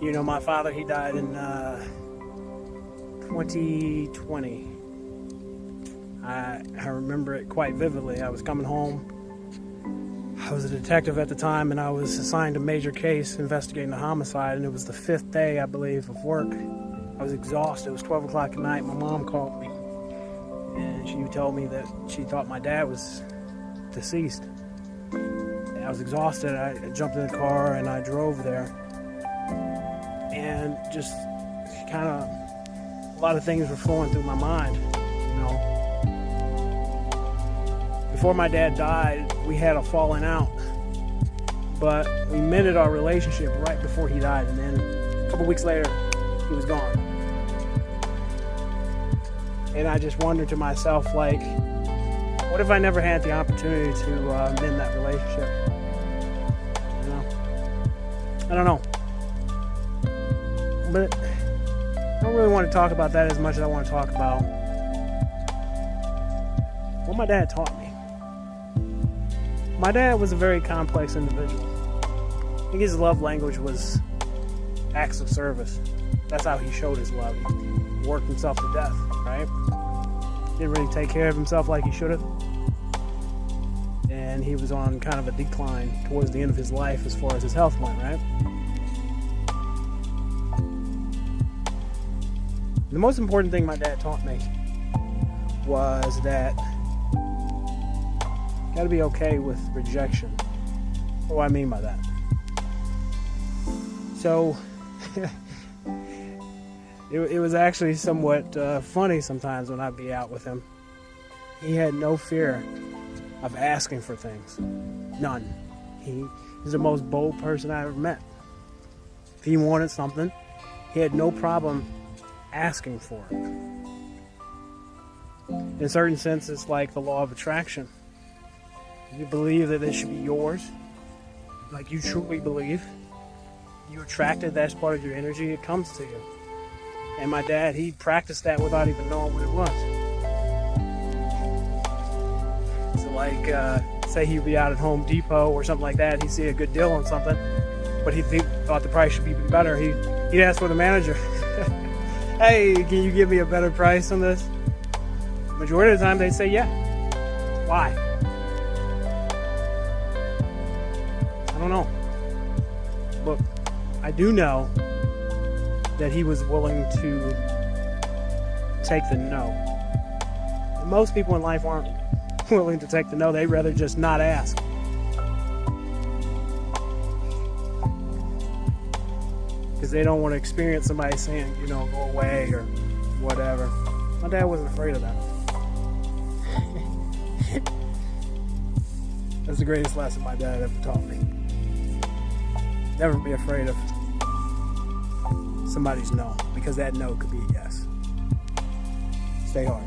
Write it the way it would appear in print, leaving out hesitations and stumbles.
You know, my father, he died in 2020. I remember it quite vividly. I was coming home. I was a detective at the time, and I was assigned a major case investigating a homicide, and it was the 5th day, I believe, of work. I was exhausted. It was 12 o'clock at night. My mom called me, and she told me that she thought my dad was deceased. I was exhausted. I jumped in the car, and I drove there. And just kind of a lot of things were flowing through my mind, you know. Before my dad died, we had a falling out, but we mended our relationship right before he died, and then a couple weeks later, he was gone. And I just wondered to myself, like, what if I never had the opportunity to mend that relationship? You know? I don't know. But I don't really want to talk about that as much as I want to talk about what my dad taught me. My dad was a very complex individual. I think his love language was acts of service. That's how he showed his love. He worked himself to death, right? Didn't really take care of himself like he should have. And he was on kind of a decline towards the end of his life as far as his health went, right? The most important thing my dad taught me was that you gotta be okay with rejection. What do I mean by that? So, it was actually somewhat funny sometimes when I'd be out with him. He had no fear of asking for things. None. He's the most bold person I ever met. If he wanted something, he had no problem asking for it. In a certain sense, it's like the law of attraction. You believe that it should be yours, like you truly believe. You attract it, that's part of your energy, it comes to you. And my dad, he practiced that without even knowing what it was. So like, say he'd be out at Home Depot or something like that, he'd see a good deal on something, but he thought the price should be even better. He'd ask for the manager, hey, can you give me a better price on this? Majority of the time they'd say yeah. Why? I don't know. But I do know that he was willing to take the no. And most people in life aren't willing to take the no. They'd rather just not ask. Because they don't want to experience somebody saying, you know, go away or whatever. My dad wasn't afraid of that. That's the greatest lesson my dad ever taught me. Never be afraid of somebody's no, because that no could be a yes. Stay hard.